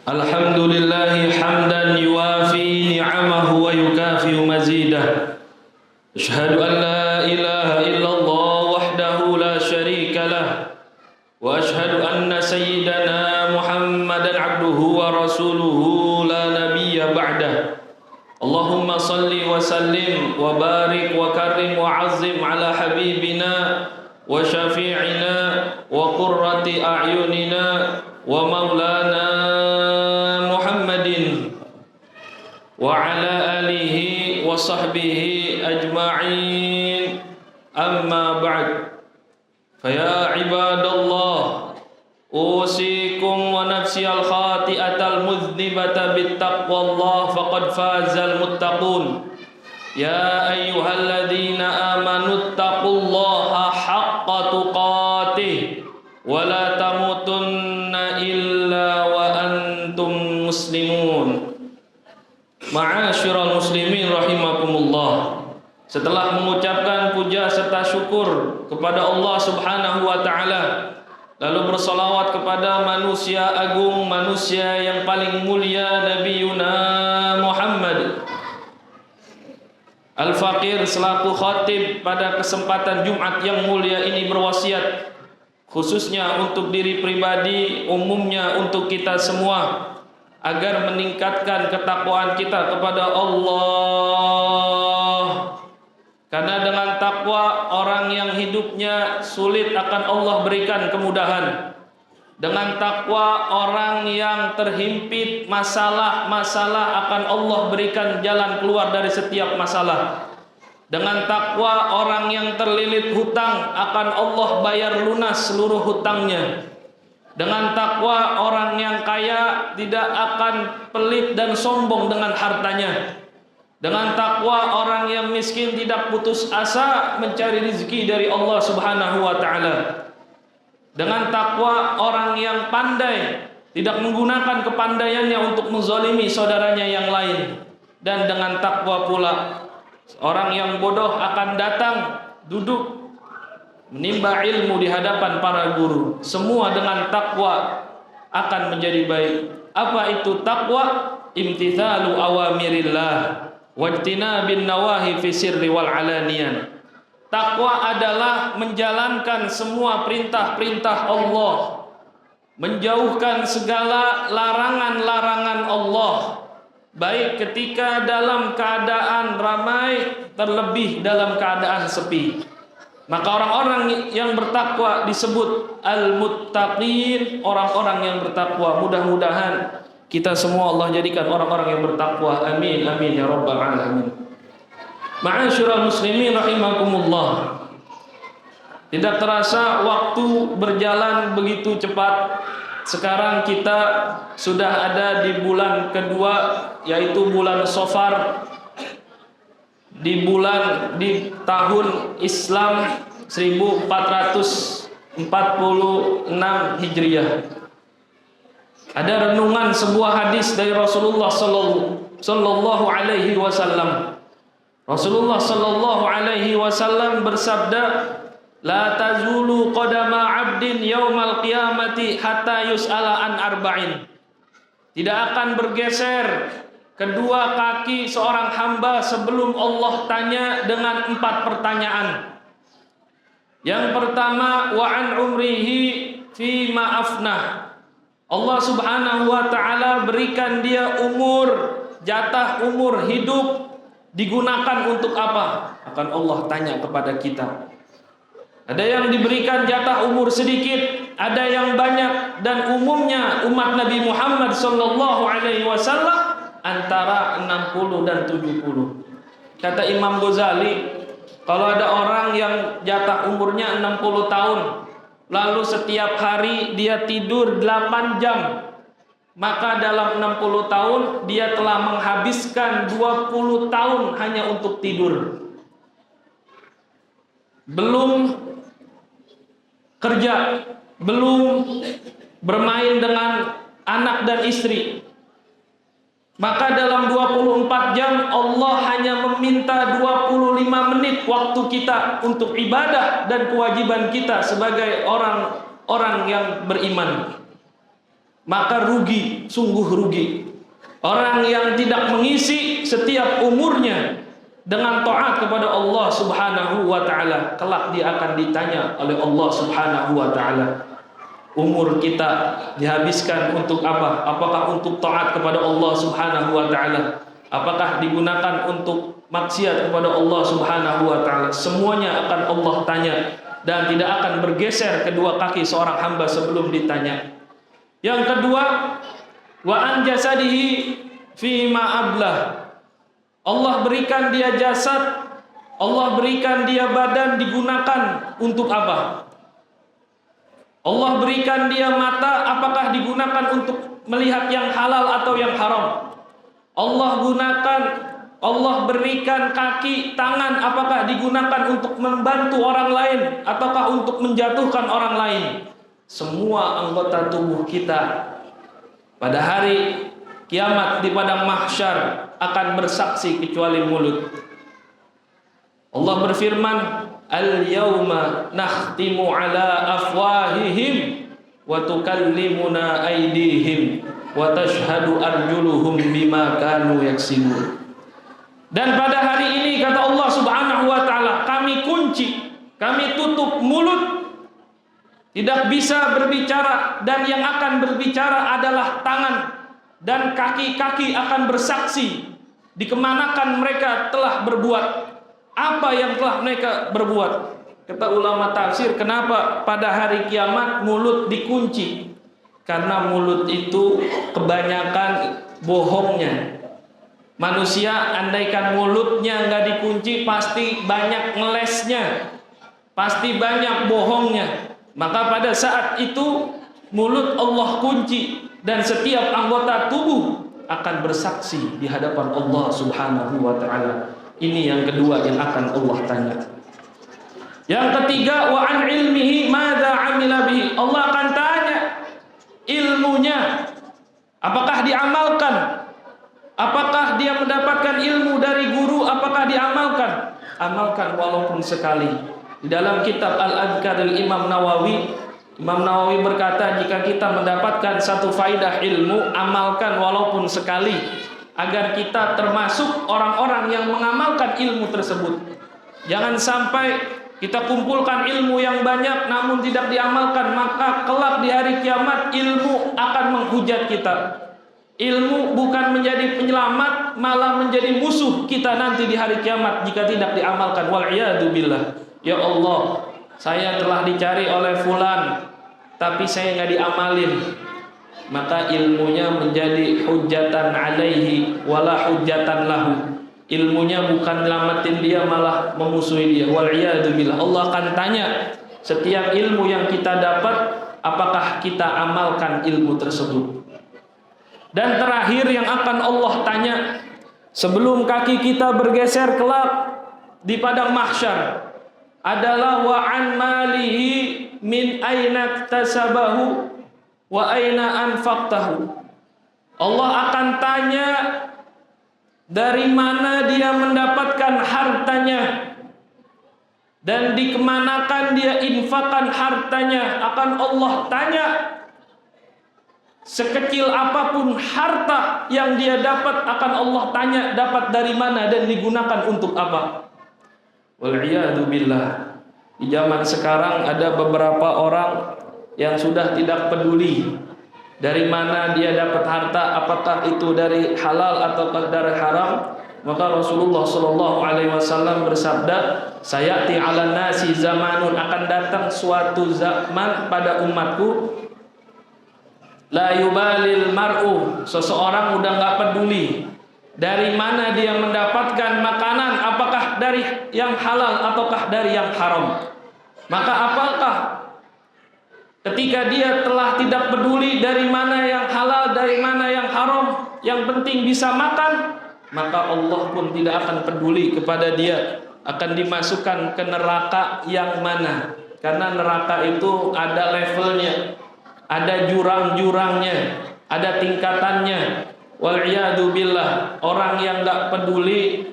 Alhamdulillahi hamdan yuwafi ni'amahu wa yukafi'u mazidah. Asyhadu an la ilaha illallah wahdahu la syarika lah. Wa asyhadu anna sayyidana Muhammadan abduhu wa rasuluhu la nabiyya ba'dah. Allahumma salli wa sallim wa barik wa karim wa azim ala habibina wa syafi'ina wa qurrati a'yunina wa maulana Muhammadin wa ala alihi wa sahbihi ajma'in, amma ba'd. Faya ibadallah, usikum wa nafsi al-khati'atal mudhnibata bittaqwallah faqad fazal muttaqun. Ya ayyuhalladzina amanu taqullaha haqqa tuqatih wa la tamutunna illa wa antum muslimun. Ma'asyiral muslimin rahimakumullah. Setelah mengucapkan puja serta syukur kepada Allah Subhanahu wa taala, lalu bersolawat kepada manusia agung, manusia yang paling mulia, Nabiyuna Muhammad Al-Faqir selaku khatib pada kesempatan Jumat yang mulia ini berwasiat, khususnya untuk diri pribadi, umumnya untuk kita semua, agar meningkatkan ketakwaan kita kepada Allah. Karena dengan takwa orang yang hidupnya sulit akan Allah berikan kemudahan. Dengan takwa orang yang terhimpit masalah-masalah akan Allah berikan jalan keluar dari setiap masalah. Dengan takwa orang yang terlilit hutang akan Allah bayar lunas seluruh hutangnya. Dengan takwa orang yang kaya tidak akan pelit dan sombong dengan hartanya. Dengan takwa orang yang miskin tidak putus asa mencari rezeki dari Allah Subhanahu wa taala. Dengan takwa orang yang pandai tidak menggunakan kepandaiannya untuk menzalimi saudaranya yang lain. Dan dengan takwa pula orang yang bodoh akan datang duduk menimba ilmu di hadapan para guru. Semua dengan takwa akan menjadi baik. Apa itu takwa? Imtithalu awamirillah wajtinabin nawahi fi sirri wal alaniyan. Takwa adalah menjalankan semua perintah-perintah Allah, menjauhkan segala larangan-larangan Allah, baik ketika dalam keadaan ramai, terlebih dalam keadaan sepi. Maka orang-orang yang bertakwa disebut al-muttaqin, orang-orang yang bertakwa. Mudah-mudahan kita semua Allah jadikan orang-orang yang bertakwa. Amin, amin ya rabbal alamin. Ma'asyiral muslimin rahimakumullah. Tidak terasa waktu berjalan begitu cepat. Sekarang kita sudah ada di bulan kedua, yaitu bulan Safar, di tahun Islam 1446 Hijriah. Ada renungan sebuah hadis dari Rasulullah sallallahu alaihi wasallam. Rasulullah sallallahu alaihi wasallam bersabda, "La tazulu qadama 'abdin yaumal qiyamati hatta yus'ala an arba'in." Tidak akan bergeser kedua kaki seorang hamba sebelum Allah tanya dengan 4 pertanyaan. Yang pertama, wa an umrihi fi ma afnah. Allah Subhanahu wa taala berikan dia umur, jatah umur hidup, digunakan untuk apa? Akan Allah tanya kepada kita. Ada yang diberikan jatah umur sedikit, ada yang banyak, dan umumnya umat Nabi Muhammad sallallahu alaihi wasallam antara 60 dan 70. Kata Imam Ghazali, kalau ada orang yang jatah umurnya 60 tahun, lalu setiap hari dia tidur 8 jam, maka dalam 60 tahun dia telah menghabiskan 20 tahun hanya untuk tidur. Belum kerja, belum bermain dengan anak dan istri. Maka dalam 24 jam Allah hanya meminta 25 menit waktu kita untuk ibadah dan kewajiban kita sebagai orang-orang yang beriman. maka rugi, sungguh rugi. Orang yang tidak mengisi setiap umurnya dengan taat kepada Allah Subhanahu wa taala, kelak dia akan ditanya oleh Allah Subhanahu wa taala. Umur kita dihabiskan untuk apa? Apakah untuk taat kepada Allah Subhanahu wa taala? Apakah digunakan untuk maksiat kepada Allah Subhanahu wa taala? Semuanya akan Allah tanya dan tidak akan bergeser kedua kaki seorang hamba sebelum ditanya. Yang kedua, wa an jasadihi fi ma ablah. Allah berikan dia jasad, Allah berikan dia badan, digunakan untuk apa? Allah berikan dia mata, apakah digunakan untuk melihat yang halal atau yang haram? Allah berikan kaki, tangan, apakah digunakan untuk membantu orang lain ataukah untuk menjatuhkan orang lain? Semua anggota tubuh kita pada hari kiamat di padang mahsyar akan bersaksi kecuali mulut. Allah berfirman, al-yawma nakhtimu ala afwahihim wa tukallimuna aydihim wa tashhadu arjuluhum bima kanu yaksibun. Dan pada hari ini kata Allah Subhanahu wa taala, kami kunci, kami tutup mulut, tidak bisa berbicara, dan yang akan berbicara adalah tangan, dan kaki-kaki akan bersaksi dikemanakan mereka telah berbuat, apa yang telah mereka berbuat. Kata ulama tafsir, kenapa pada hari kiamat mulut dikunci? Karena mulut itu kebanyakan bohongnya. Manusia andaikan mulutnya nggak dikunci, pasti banyak ngelesnya, pasti banyak bohongnya. Maka pada saat itu mulut Allah kunci, dan setiap anggota tubuh akan bersaksi di hadapan Allah Subhanahu wa taala. Ini yang kedua yang akan Allah tanya. Yang ketiga, wa an ilmihi madza amila bihi. Allah akan tanya ilmunya, apakah diamalkan? Apakah dia mendapatkan ilmu dari guru, apakah diamalkan? Amalkan walaupun sekali. Di dalam kitab Al-Adhkar Imam Nawawi berkata, jika kita mendapatkan satu faidah ilmu, amalkan walaupun sekali, agar kita termasuk orang-orang yang mengamalkan ilmu tersebut. Jangan sampai kita kumpulkan ilmu yang banyak namun tidak diamalkan, maka kelak di hari kiamat ilmu akan menghujat kita. Ilmu bukan menjadi penyelamat, malah menjadi musuh kita nanti di hari kiamat jika tidak diamalkan. Wal'iyadu billah. Ya Allah, saya telah dicari oleh fulan, tapi saya nggak diamalin, maka ilmunya menjadi hujatan alaihi wala hujatan lahu. Ilmunya bukan nyelamatin dia, malah memusuhi dia. Wal'iyadu billah. Allah akan tanya setiap ilmu yang kita dapat, apakah kita amalkan ilmu tersebut. Dan terakhir yang akan Allah tanya sebelum kaki kita bergeser kelak di padang mahsyar adalah wa an malihi min aina tasabahu wa aina anfaqtahu. Allah akan tanya dari mana dia mendapatkan hartanya dan dikemanakan dia infakkan hartanya. Akan Allah tanya sekecil apapun harta yang dia dapat, akan Allah tanya dapat dari mana dan digunakan untuk apa. Wal'iyadu billah. Di zaman sekarang ada beberapa orang yang sudah tidak peduli dari mana dia dapat harta, apakah itu dari halal ataukah dari haram. Maka Rasulullah Shallallahu Alaihi Wasallam bersabda, sayati ala nasi zamanun, akan datang suatu zaman pada umatku, la yubalil mar'u, seseorang udah nggak peduli dari mana dia mendapatkan makanan, apakah dari yang halal ataukah dari yang haram. Maka apakah ketika dia telah tidak peduli dari mana yang halal, dari mana yang haram, yang penting bisa makan, maka Allah pun tidak akan peduli kepada dia akan dimasukkan ke neraka yang mana. Karena neraka itu ada levelnya, ada jurang-jurangnya, ada tingkatannya. Wal'iyadu billah. Orang yang gak peduli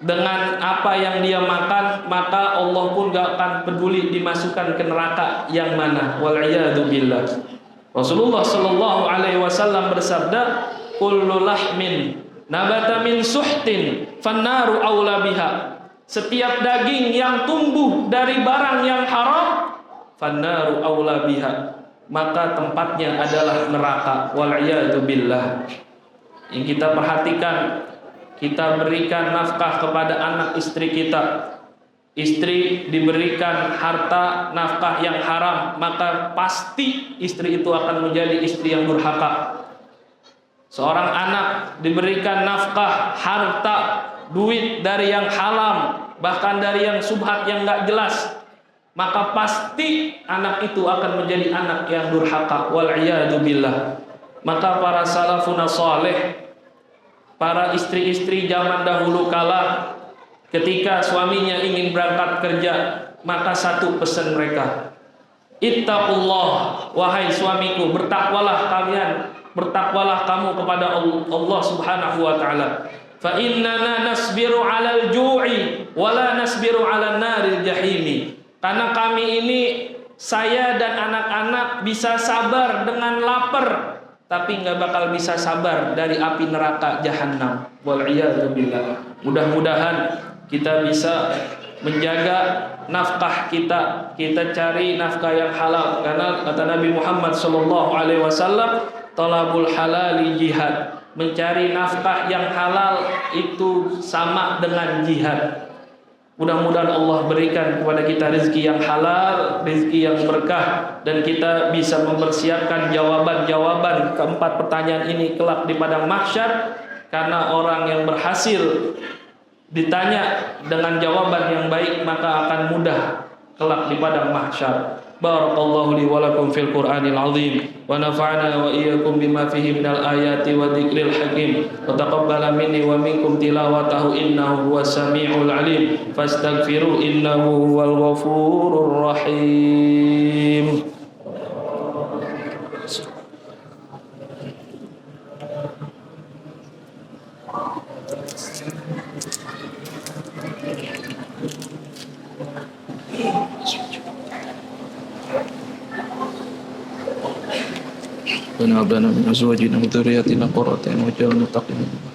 dengan apa yang dia makan, maka Allah pun gak akan peduli dimasukkan ke neraka yang mana. Wal'iyadu billah. Rasulullah sallallahu alaihi wasallam bersabda, kullu lahmin nabata min suhtin fannaru aula biha. Setiap daging yang tumbuh dari barang yang haram, fannaru aula biha, maka tempatnya adalah neraka. Wal iyadu billah. Yang kita perhatikan, kita berikan nafkah kepada anak istri kita. Istri diberikan harta nafkah yang haram, maka pasti istri itu akan menjadi istri yang durhaka. Seorang anak diberikan nafkah, harta, duit dari yang haram, bahkan dari yang subhat yang gak jelas, maka pasti anak itu akan menjadi anak yang durhaka. Wal iyadu billah. Maka para salafun saleh, para istri-istri zaman dahulu kala, ketika suaminya ingin berangkat kerja, maka satu pesan mereka, ittaqullah, wahai suamiku, bertakwalah kalian, bertakwalah kamu kepada Allah Subhanahu wa taala. Fa innana nasbiru 'alal ju'i wa la nasbiru 'alan naril jahimi. Karena kami ini, saya dan anak-anak bisa sabar dengan lapar, tapi nggak bakal bisa sabar dari api neraka jahanam. Wal iyadu billah. Mudah-mudahan kita bisa menjaga nafkah kita cari nafkah yang halal, karena kata Nabi Muhammad SAW, talabul halali jihad. Mencari nafkah yang halal itu sama dengan jihad. Mudah-mudahan Allah berikan kepada kita rezeki yang halal, rezeki yang berkah, dan kita bisa mempersiapkan jawaban-jawaban keempat pertanyaan ini kelak di padang mahsyar. Karena orang yang berhasil ditanya dengan jawaban yang baik, maka akan mudah kelak di padang mahsyar. Barakallahu li wa lakum fil Qur'anil azim, wa nafa'ana wa iyyakum bima fihi minal ayati wa dzikril hakim, wa taqabbala minni wa minkum tilawatahu innahu huwas samiul alim, fastaghfiru innahu huwal ghafurur rahim. Rabbana min azwajina wa dhurriyyatina qurrata a'yun waj'alna lil muttaqina imama.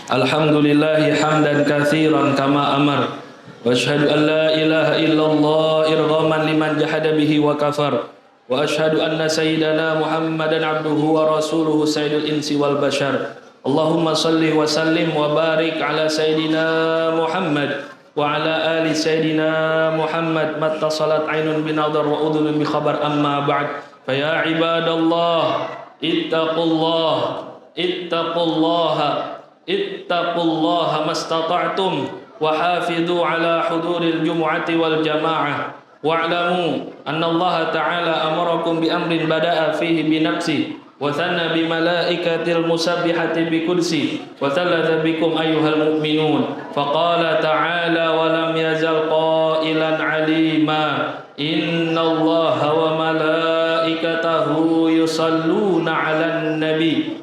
Alhamdulillah hamdan katsiran kama amar, wa asyhadu an la ilaha illallah irghaman liman jahada bihi wa kafar, wa asyhadu anna sayyidana Muhammadan abduhu wa rasuluhu sayyidul insi wal bashar. Allahumma salli wa sallim wa barik ala sayyidina Muhammad wa ala ali sayyidina Muhammad, mattasalat ainun binadar wa udhunun bi khabar, amma ba'd. Fa ya ibadallah ittaqullaha mastata'tum wa hafidhu ala huduril jumu'ati wal jama'ah, wa'lamu anna Allah ta'ala amarakum bi amrin bada'a fihi bi nafsi wa thanna bi malaikatil musabbihati bi kursi wa thalatha bikum ayyuhal mu'minun. Faqala ta'ala wa lam yazal qailan alima, inna Allaha wa malaikatahu yusalluna 'alan nabi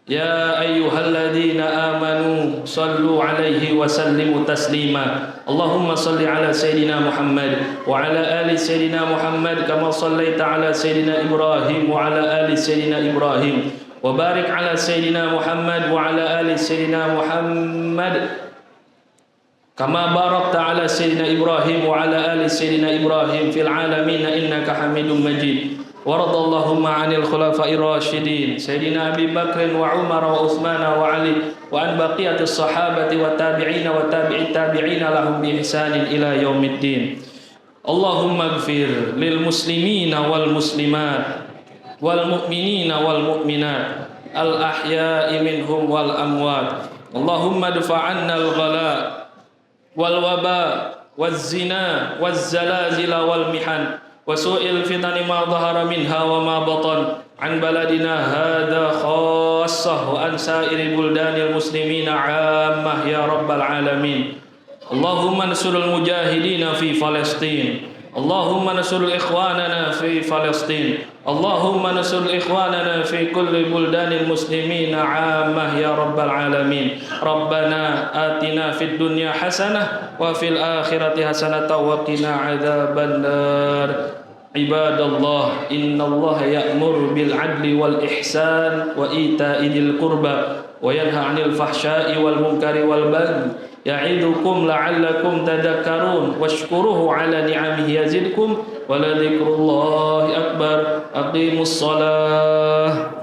ya ayyuhalladzina amanu sallu 'alaihi wa sallimu taslima. Allahumma salli 'ala sayyidina Muhammad wa 'ala ali sayyidina Muhammad kama shallaita 'ala sayyidina Ibrahim wa 'ala ali sayyidina Ibrahim, wa barik 'ala sayyidina Muhammad wa 'ala ali sayyidina Muhammad kama barakta 'ala sayyidina Ibrahim wa 'ala ali sayyidina Ibrahim fil 'alamin innaka Hamidum Majid. Waradallahu ma'anil khulafa'ir rasyidin Sayyidina Abi Bakr wa Umar wa Uthman wa Ali wa an baqiyatis sahabati wa tabi'ina wa tabi'it tabi'ina lahum bi ihsanin ila yaumiddin. Allahumma ighfir lil muslimina wal muslimat wal mu'minina wal mu'minat al ahya'i minhum wal amwat. Allahumma dfa'anna al ghala wal waba waz zina waz zalazila wal mihan wa su'il fitani ma dhahara minha wa ma batan an baladina hadha khassah wa an sa'iri buldanil muslimina 'ammah ya rabbal alamin. Allahumma ansurul mujahidina fi Palestin, اللهم نصر إخواننا في فلسطين اللهم نصر إخواننا في كل بلدان المسلمين عامة يا رب العالمين ربنا آتنا في الدنيا حسنة وفي الآخرة حسنة وقنا عذاب النار عباد الله إن الله يأمر بالعدل والإحسان وإيتاء ذي القربى وينهى عن الفحشاء والمنكر والبغي يعظكم لعلكم تذكرون واشكروه على نعمه يزدكم ولذكر الله أكبر أقيموا الصلاة